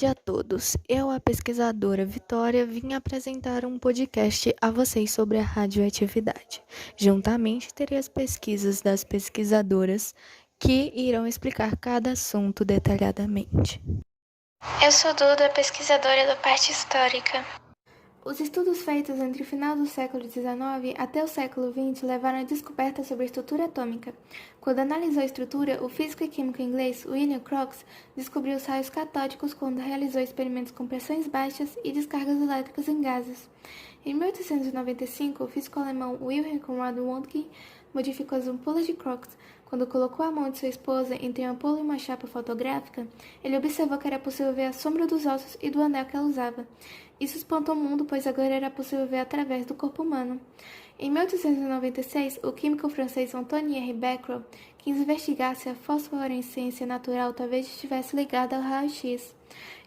tarde a todos. Eu, a pesquisadora Vitória, vim apresentar um podcast a vocês sobre a radioatividade. Juntamente, terei as pesquisas das pesquisadoras que irão explicar cada assunto detalhadamente. Eu sou Duda, pesquisadora da parte histórica. Os estudos feitos entre o final do século XIX até o século XX levaram à descoberta sobre a estrutura atômica. Quando analisou a estrutura, o físico e químico inglês William Crookes descobriu os raios catódicos quando realizou experimentos com pressões baixas e descargas elétricas em gases. Em 1895, o físico alemão Wilhelm Conrad Röntgen modificou as ampolas de Crookes. Quando colocou a mão de sua esposa entre uma ampola e uma chapa fotográfica, ele observou que era possível ver a sombra dos ossos e do anel que ela usava. Isso espantou o mundo, pois agora era possível ver através do corpo humano. Em 1896, o químico francês Antoine Becquerel quis investigar se a fosforescência natural talvez estivesse ligada ao raio-x.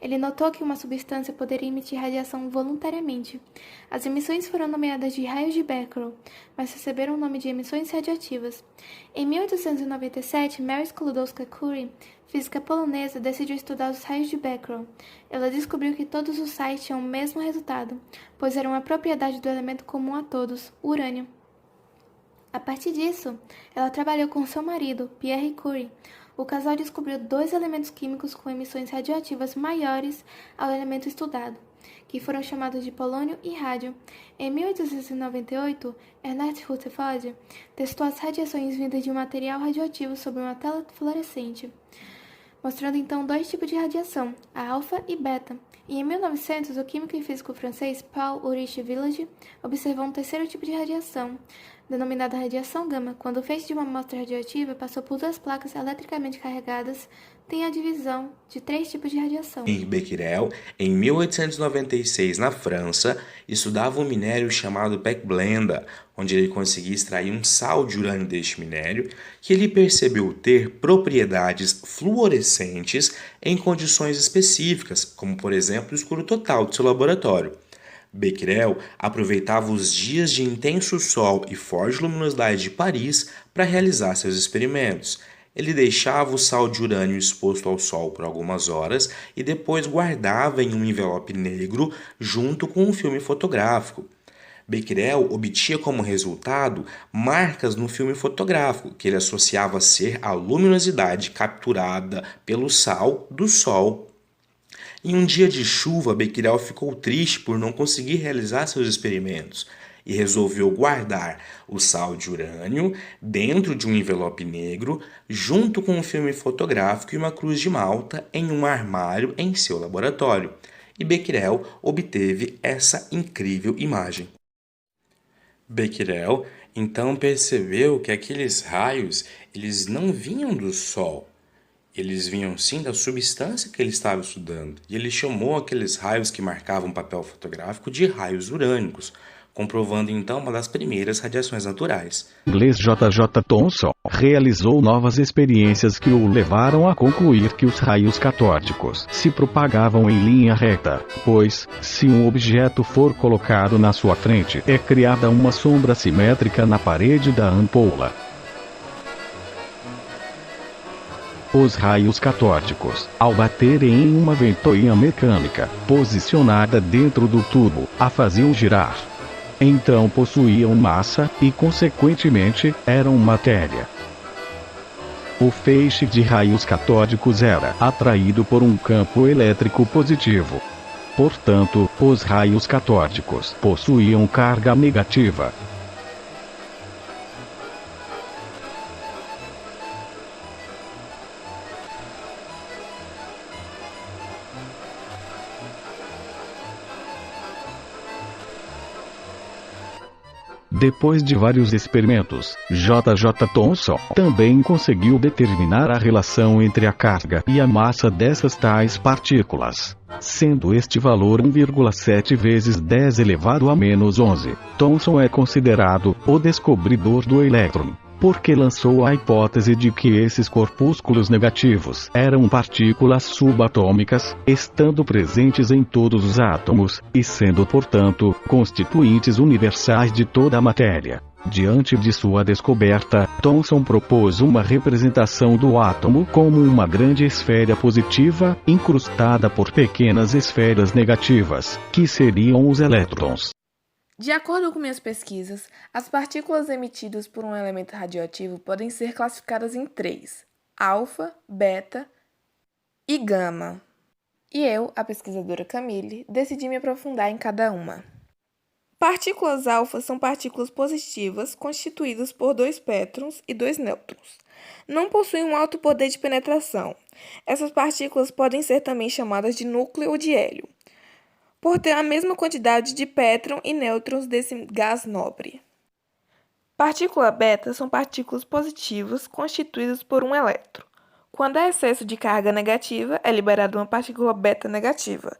Ele notou que uma substância poderia emitir radiação voluntariamente. As emissões foram nomeadas de raios de Becquerel, mas receberam o nome de emissões radioativas. Em 1897, Mary Sklodowska-Curie, física polonesa, decidiu estudar os raios de Becquerel. Ela descobriu que todos os sais tinham o mesmo resultado, pois eram uma propriedade do elemento comum a todos, o urânio. A partir disso, ela trabalhou com seu marido, Pierre Curie. O casal descobriu dois elementos químicos com emissões radioativas maiores ao elemento estudado, que foram chamados de polônio e rádio. Em 1898, Ernest Rutherford testou as radiações vindas de um material radioativo sobre uma tela fluorescente, mostrando então dois tipos de radiação, a alfa e beta. E em 1900, o químico e físico francês Paul Ulrich Village observou um terceiro tipo de radiação, denominada radiação gama. Quando o feixe de uma amostra radioativa passou por duas placas eletricamente carregadas, tem a divisão de três tipos de radiação. Becquerel, em 1896, na França, estudava um minério chamado pechblenda, onde ele conseguia extrair um sal de urânio deste minério, que ele percebeu ter propriedades fluorescentes em condições específicas, como por exemplo o escuro total do seu laboratório. Becquerel aproveitava os dias de intenso sol e forte luminosidade de Paris para realizar seus experimentos. Ele deixava o sal de urânio exposto ao sol por algumas horas e depois guardava em um envelope negro junto com um filme fotográfico. Becquerel obtinha como resultado marcas no filme fotográfico, que ele associava ser a luminosidade capturada pelo sal do sol. Em um dia de chuva, Becquerel ficou triste por não conseguir realizar seus experimentos e resolveu guardar o sal de urânio dentro de um envelope negro, junto com um filme fotográfico e uma cruz de malta em um armário em seu laboratório. E Becquerel obteve essa incrível imagem. Becquerel então percebeu que aqueles raios eles não vinham do Sol. Eles vinham sim da substância que ele estava estudando, e ele chamou aqueles raios que marcavam o papel fotográfico de raios urânicos, comprovando então uma das primeiras radiações naturais. O inglês J.J. Thomson realizou novas experiências que o levaram a concluir que os raios catódicos se propagavam em linha reta, pois, se um objeto for colocado na sua frente, é criada uma sombra simétrica na parede da ampola. Os raios catódicos, ao baterem em uma ventoinha mecânica, posicionada dentro do tubo, a faziam girar. Então possuíam massa, e consequentemente, eram matéria. O feixe de raios catódicos era atraído por um campo elétrico positivo. Portanto, os raios catódicos possuíam carga negativa. Depois de vários experimentos, J.J. Thomson também conseguiu determinar a relação entre a carga e a massa dessas tais partículas, sendo este valor 1,7 vezes 10 elevado a menos 11. Thomson é considerado o descobridor do elétron, porque lançou a hipótese de que esses corpúsculos negativos eram partículas subatômicas, estando presentes em todos os átomos, e sendo, portanto, constituintes universais de toda a matéria. Diante de sua descoberta, Thomson propôs uma representação do átomo como uma grande esfera positiva, incrustada por pequenas esferas negativas, que seriam os elétrons. De acordo com minhas pesquisas, as partículas emitidas por um elemento radioativo podem ser classificadas em 3: alfa, beta e gama. E eu, a pesquisadora Camille, decidi me aprofundar em cada uma. Partículas alfa são partículas positivas constituídas por 2 pétrons e 2 nêutrons. Não possuem um alto poder de penetração. Essas partículas podem ser também chamadas de núcleo de hélio, por ter a mesma quantidade de pétron e nêutrons desse gás nobre. Partícula beta são partículas positivas constituídas por um elétron. Quando há excesso de carga negativa, é liberada uma partícula beta negativa.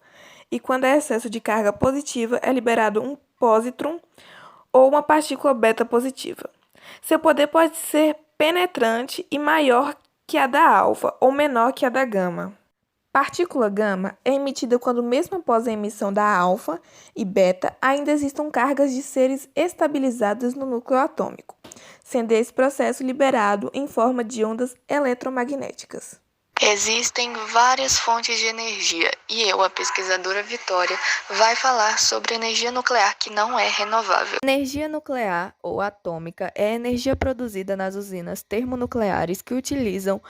E quando há excesso de carga positiva, é liberado um pósitron ou uma partícula beta positiva. Seu poder pode ser penetrante e maior que a da alfa ou menor que a da gama. Partícula gama é emitida quando, mesmo após a emissão da alfa e beta, ainda existam cargas de seres estabilizadas no núcleo atômico, sendo esse processo liberado em forma de ondas eletromagnéticas. Existem várias fontes de energia e eu, a pesquisadora Vitória, vai falar sobre energia nuclear que não é renovável. Energia nuclear ou atômica é a energia produzida nas usinas termonucleares que utilizam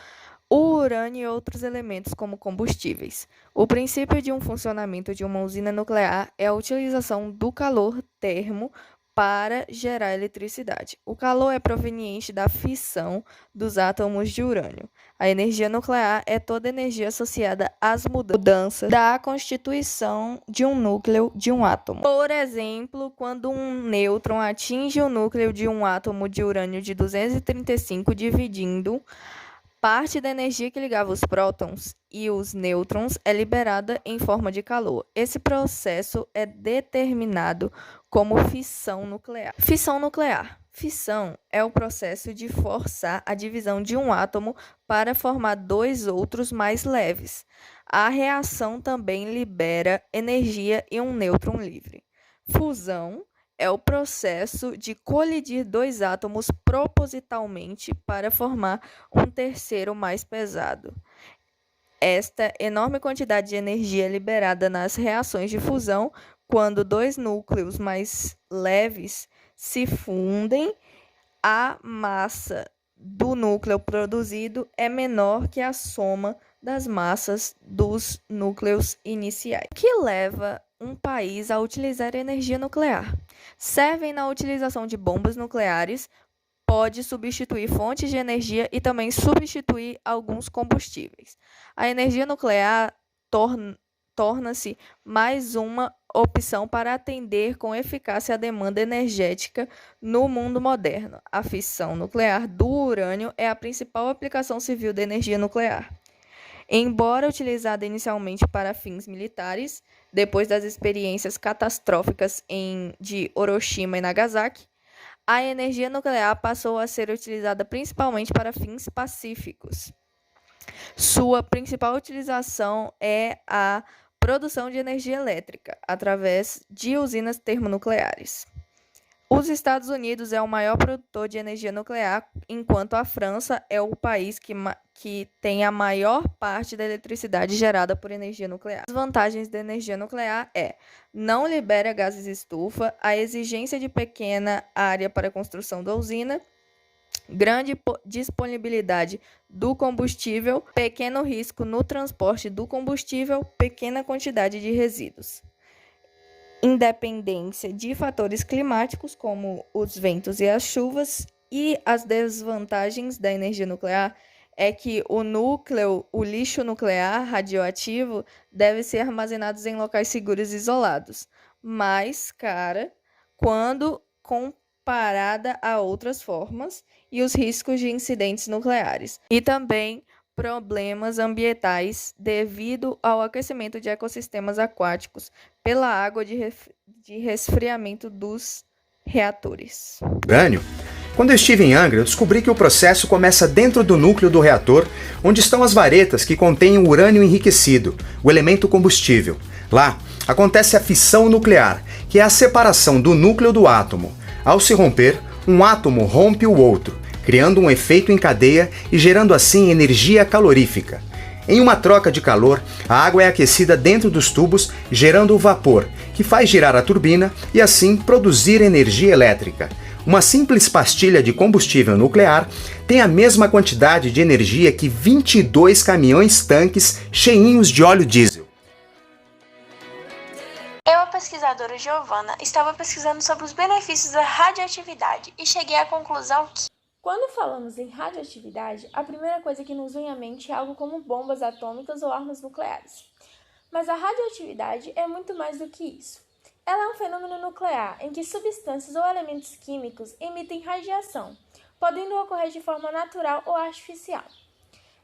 o urânio e outros elementos como combustíveis. O princípio de um funcionamento de uma usina nuclear é a utilização do calor termo para gerar eletricidade. O calor é proveniente da fissão dos átomos de urânio. A energia nuclear é toda energia associada às mudanças da constituição de um núcleo de um átomo. Por exemplo, quando um nêutron atinge o núcleo de um átomo de urânio de 235, dividindo, parte da energia que ligava os prótons e os nêutrons é liberada em forma de calor. Esse processo é determinado como fissão nuclear. Fissão nuclear. Fissão é o processo de forçar a divisão de um átomo para formar 2 outros mais leves. A reação também libera energia e um nêutron livre. Fusão é o processo de colidir 2 átomos propositalmente para formar um terceiro mais pesado. Esta enorme quantidade de energia é liberada nas reações de fusão quando 2 núcleos mais leves se fundem, a massa do núcleo produzido é menor que a soma das massas dos núcleos iniciais. O que leva um país a utilizar energia nuclear? Servem na utilização de bombas nucleares, pode substituir fontes de energia e também substituir alguns combustíveis. A energia nuclear torna-se mais uma opção para atender com eficácia a demanda energética no mundo moderno. A fissão nuclear do urânio é a principal aplicação civil da energia nuclear. Embora utilizada inicialmente para fins militares, depois das experiências catastróficas de Hiroshima e Nagasaki, a energia nuclear passou a ser utilizada principalmente para fins pacíficos. Sua principal utilização é a produção de energia elétrica através de usinas termonucleares. Os Estados Unidos é o maior produtor de energia nuclear, enquanto a França é o país que tem a maior parte da eletricidade gerada por energia nuclear. As vantagens da energia nuclear não libera gases estufa, a exigência de pequena área para a construção da usina, grande disponibilidade do combustível, pequeno risco no transporte do combustível, pequena quantidade de resíduos. Independência de fatores climáticos como os ventos e as chuvas, e as desvantagens da energia nuclear é que o lixo nuclear radioativo deve ser armazenado em locais seguros e isolados, mais cara quando comparada a outras formas, e os riscos de incidentes nucleares. E também problemas ambientais devido ao aquecimento de ecossistemas aquáticos pela água de resfriamento dos reatores. Urânio. Quando eu estive em Angra, eu descobri que o processo começa dentro do núcleo do reator, onde estão as varetas que contêm o urânio enriquecido, o elemento combustível. Lá, acontece a fissão nuclear, que é a separação do núcleo do átomo. Ao se romper, um átomo rompe o outro, criando um efeito em cadeia e gerando assim energia calorífica. Em uma troca de calor, a água é aquecida dentro dos tubos, gerando o vapor, que faz girar a turbina e assim produzir energia elétrica. Uma simples pastilha de combustível nuclear tem a mesma quantidade de energia que 22 caminhões-tanques cheinhos de óleo diesel. Eu, a pesquisadora Giovanna, estava pesquisando sobre os benefícios da radioatividade e cheguei à conclusão que, quando falamos em radioatividade, a primeira coisa que nos vem à mente é algo como bombas atômicas ou armas nucleares. Mas a radioatividade é muito mais do que isso. Ela é um fenômeno nuclear em que substâncias ou elementos químicos emitem radiação, podendo ocorrer de forma natural ou artificial.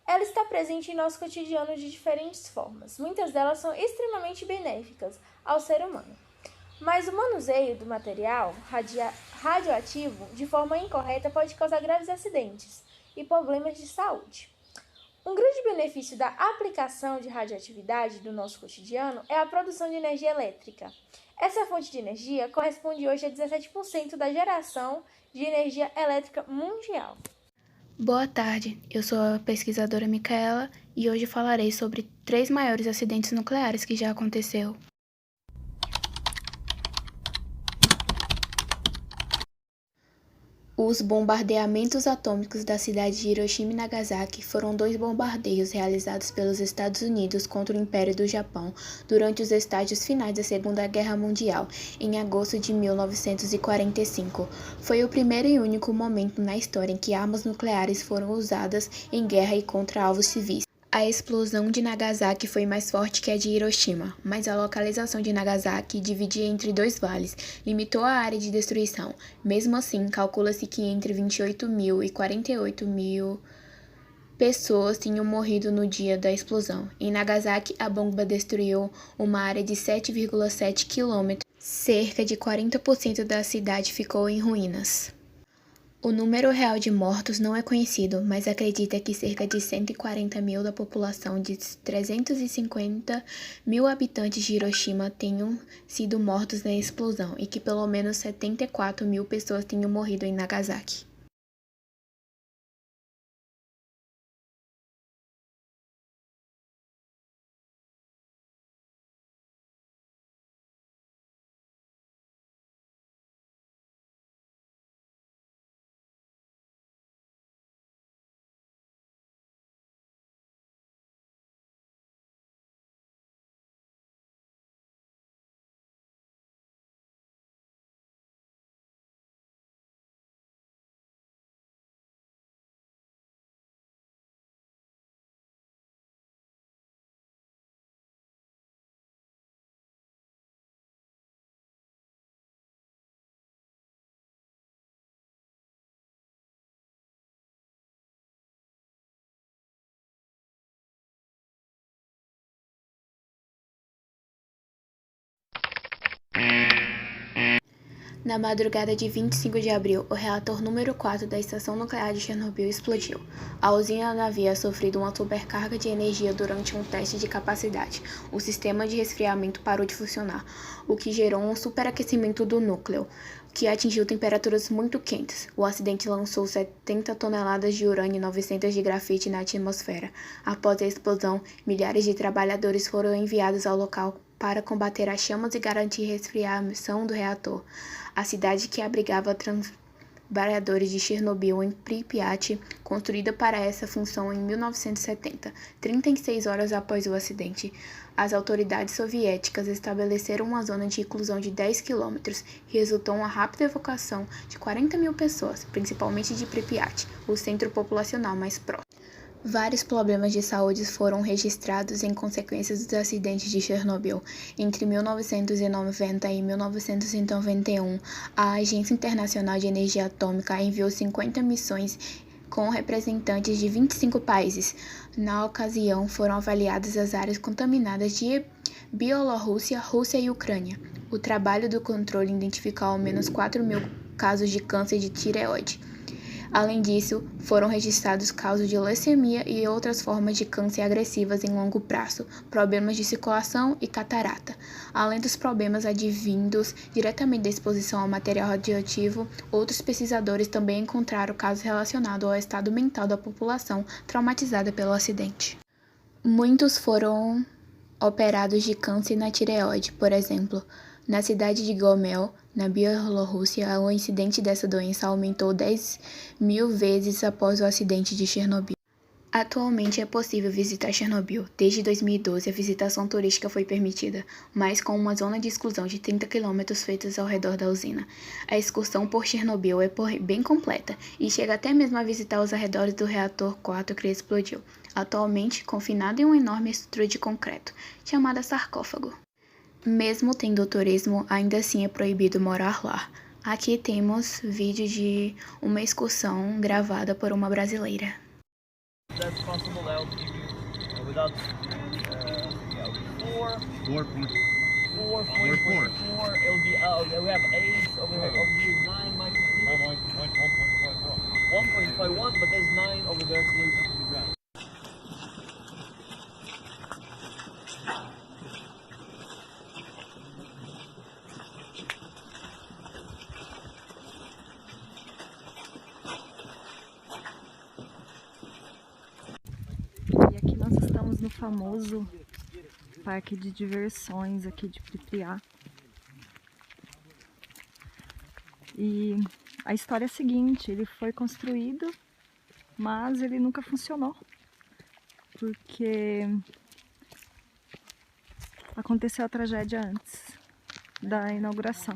Ela está presente em nosso cotidiano de diferentes formas. Muitas delas são extremamente benéficas ao ser humano. Mas o manuseio do material radioativo de forma incorreta pode causar graves acidentes e problemas de saúde. Um grande benefício da aplicação de radioatividade do nosso cotidiano é a produção de energia elétrica. Essa fonte de energia corresponde hoje a 17% da geração de energia elétrica mundial. Boa tarde, eu sou a pesquisadora Micaela e hoje falarei sobre 3 maiores acidentes nucleares que já aconteceu. Os bombardeamentos atômicos da cidade de Hiroshima e Nagasaki foram 2 bombardeios realizados pelos Estados Unidos contra o Império do Japão durante os estágios finais da Segunda Guerra Mundial, em agosto de 1945. Foi o primeiro e único momento na história em que armas nucleares foram usadas em guerra e contra alvos civis. A explosão de Nagasaki foi mais forte que a de Hiroshima, mas a localização de Nagasaki, dividida entre 2 vales, limitou a área de destruição. Mesmo assim, calcula-se que entre 28.000 e 48.000 pessoas tinham morrido no dia da explosão. Em Nagasaki, a bomba destruiu uma área de 7,7 km. Cerca de 40% da cidade ficou em ruínas. O número real de mortos não é conhecido, mas acredita que cerca de 140.000 da população de 350.000 habitantes de Hiroshima tenham sido mortos na explosão e que pelo menos 74.000 pessoas tenham morrido em Nagasaki. Na madrugada de 25 de abril, o reator número 4 da estação nuclear de Chernobyl explodiu. A usina havia sofrido uma sobrecarga de energia durante um teste de capacidade. O sistema de resfriamento parou de funcionar, o que gerou um superaquecimento do núcleo, que atingiu temperaturas muito quentes. O acidente lançou 70 toneladas de urânio e 900 de grafite na atmosfera. Após a explosão, milhares de trabalhadores foram enviados ao local para combater as chamas e garantir a resfriação do reator. A cidade que abrigava trabalhadores de Chernobyl em Pripyat, construída para essa função em 1970, 36 horas após o acidente. As autoridades soviéticas estabeleceram uma zona de inclusão de 10 km e resultou uma rápida evacuação de 40.000 pessoas, principalmente de Pripyat, o centro populacional mais próximo. Vários problemas de saúde foram registrados em consequência dos acidentes de Chernobyl. Entre 1990 e 1991, a Agência Internacional de Energia Atômica enviou 50 missões com representantes de 25 países. Na ocasião, foram avaliadas as áreas contaminadas de Bielorrússia, Rússia e Ucrânia. O trabalho do controle identificou ao menos 4.000 casos de câncer de tireoide. Além disso, foram registrados casos de leucemia e outras formas de câncer agressivas em longo prazo, problemas de circulação e catarata. Além dos problemas advindos diretamente da exposição ao material radioativo, outros pesquisadores também encontraram casos relacionados ao estado mental da população traumatizada pelo acidente. Muitos foram operados de câncer na tireoide, por exemplo. Na cidade de Gomel, na Bielorrússia, o incidente dessa doença aumentou 10.000 vezes após o acidente de Chernobyl. Atualmente é possível visitar Chernobyl. Desde 2012, a visitação turística foi permitida, mas com uma zona de exclusão de 30 km feitas ao redor da usina. A excursão por Chernobyl é bem completa e chega até mesmo a visitar os arredores do reator 4 que explodiu, atualmente confinado em uma enorme estrutura de concreto, chamada sarcófago. Mesmo tendo turismo, ainda assim é proibido morar lá. Aqui temos vídeo de uma excursão gravada por uma brasileira. That's possible altitude without 4.4 it'll be we have 8 over here 9 microfeet 1.51 but there's 9 over there closer to the ground. E aqui nós estamos no famoso parque de diversões aqui de Pripyat. E a história é a seguinte, ele foi construído, mas ele nunca funcionou, porque aconteceu a tragédia antes da inauguração.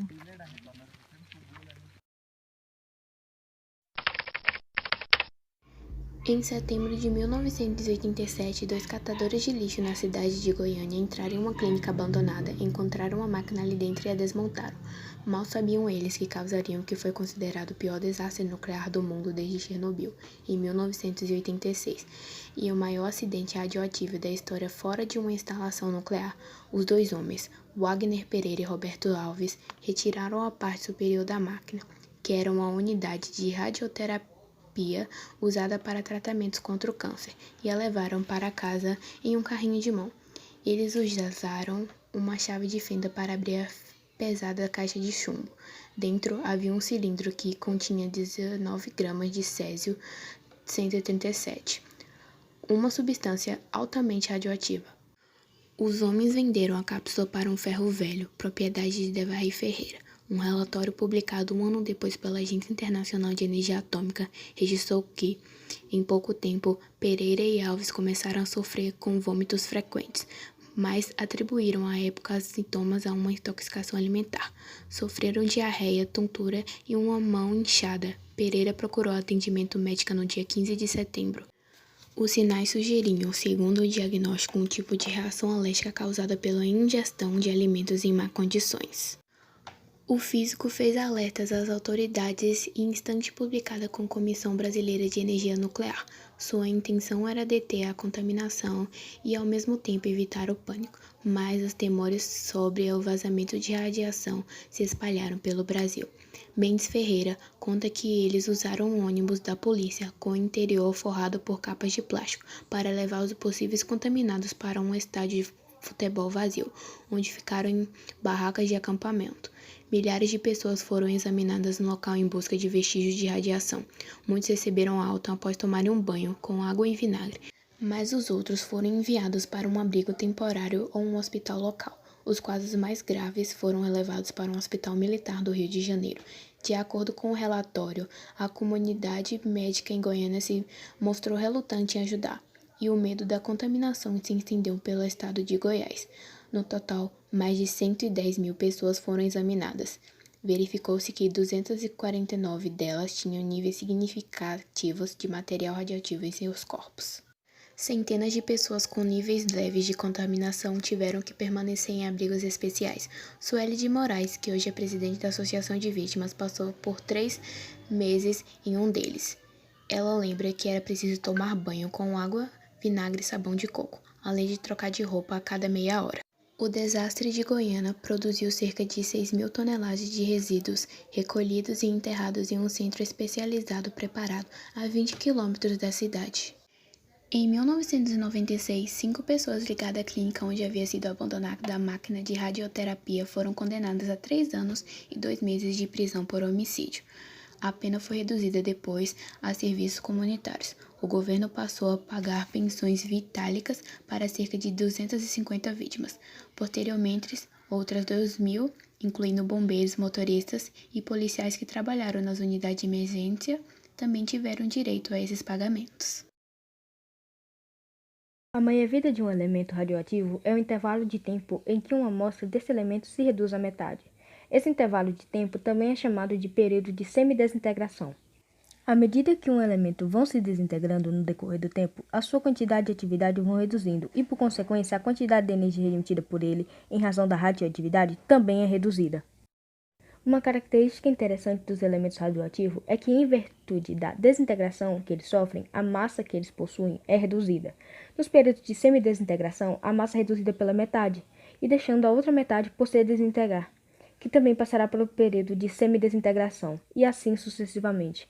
Em setembro de 1987, 2 catadores de lixo na cidade de Goiânia entraram em uma clínica abandonada, encontraram uma máquina ali dentro e a desmontaram. Mal sabiam eles que causariam o que foi considerado o pior desastre nuclear do mundo desde Chernobyl, em 1986, e o maior acidente radioativo da história fora de uma instalação nuclear. Os 2 homens, Wagner Pereira e Roberto Alves, retiraram a parte superior da máquina, que era uma unidade de radioterapia usada para tratamentos contra o câncer, e a levaram para casa em um carrinho de mão. Eles usaram uma chave de fenda para abrir a pesada caixa de chumbo. Dentro havia um cilindro que continha 19 gramas de césio-137, uma substância altamente radioativa. Os homens venderam a cápsula para um ferro velho, propriedade de Devarry Ferreira. Um relatório publicado um ano depois pela Agência Internacional de Energia Atômica registrou que, em pouco tempo, Pereira e Alves começaram a sofrer com vômitos frequentes, mas atribuíram à época sintomas a uma intoxicação alimentar. Sofreram diarreia, tontura e uma mão inchada. Pereira procurou atendimento médico no dia 15 de setembro. Os sinais sugeriam, segundo o diagnóstico, um tipo de reação alérgica causada pela ingestão de alimentos em má condições. O físico fez alertas às autoridades e instante publicada com a Comissão Brasileira de Energia Nuclear. Sua intenção era deter a contaminação e, ao mesmo tempo, evitar o pânico, mas os temores sobre o vazamento de radiação se espalharam pelo Brasil. Mendes Ferreira conta que eles usaram um ônibus da polícia com o interior forrado por capas de plástico para levar os possíveis contaminados para um estádio de futebol vazio, onde ficaram em barracas de acampamento. Milhares de pessoas foram examinadas no local em busca de vestígios de radiação. Muitos receberam alta após tomarem um banho com água e vinagre, mas os outros foram enviados para um abrigo temporário ou um hospital local. Os quadros mais graves foram levados para um hospital militar do Rio de Janeiro. De acordo com o relatório, a comunidade médica em Goiânia se mostrou relutante em ajudar, e o medo da contaminação se estendeu pelo estado de Goiás. No total, mais de 110.000 pessoas foram examinadas. Verificou-se que 249 delas tinham níveis significativos de material radioativo em seus corpos. Centenas de pessoas com níveis leves de contaminação tiveram que permanecer em abrigos especiais. Sueli de Moraes, que hoje é presidente da Associação de Vítimas, passou por 3 meses em um deles. Ela lembra que era preciso tomar banho com água, vinagre e sabão de coco, além de trocar de roupa a cada meia hora. O desastre de Goiânia produziu cerca de 6.000 toneladas de resíduos recolhidos e enterrados em um centro especializado preparado a 20 quilômetros da cidade. Em 1996, 5 pessoas ligadas à clínica onde havia sido abandonada a máquina de radioterapia foram condenadas a 3 anos e 2 meses de prisão por homicídio. A pena foi reduzida depois a serviços comunitários. O governo passou a pagar pensões vitalícias para cerca de 250 vítimas. Posteriormente, outras 2.000, incluindo bombeiros, motoristas e policiais que trabalharam nas unidades de emergência, também tiveram direito a esses pagamentos. A meia-vida de um elemento radioativo é o intervalo de tempo em que uma amostra desse elemento se reduz à metade. Esse intervalo de tempo também é chamado de período de semidesintegração. À medida que um elemento vão se desintegrando no decorrer do tempo, a sua quantidade de atividade vão reduzindo e, por consequência, a quantidade de energia emitida por ele, em razão da radioatividade, também é reduzida. Uma característica interessante dos elementos radioativos é que, em virtude da desintegração que eles sofrem, a massa que eles possuem é reduzida. Nos períodos de semidesintegração, a massa é reduzida pela metade, e deixando a outra metade por se desintegrar, que também passará pelo período de semidesintegração, e assim sucessivamente.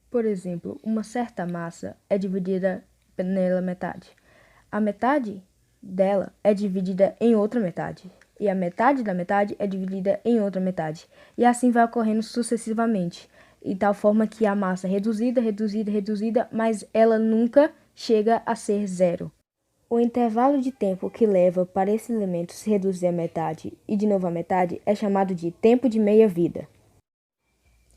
Por exemplo, uma certa massa é dividida pela metade. A metade dela é dividida em outra metade. E a metade da metade é dividida em outra metade. E assim vai ocorrendo sucessivamente. De tal forma que a massa é reduzida, mas ela nunca chega a ser zero. O intervalo de tempo que leva para esse elemento se reduzir à metade e de novo à metade é chamado de tempo de meia-vida.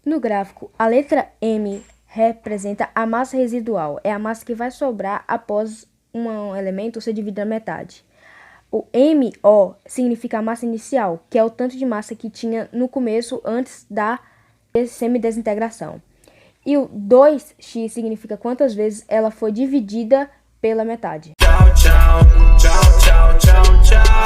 No gráfico, a letra M representa a massa residual. É a massa que vai sobrar após um elemento ser dividido à metade. O MO significa a massa inicial, que é o tanto de massa que tinha no começo antes da semidesintegração. E o 2x significa quantas vezes ela foi dividida pela metade. Tchau, tchau, tchau, tchau, tchau, tchau.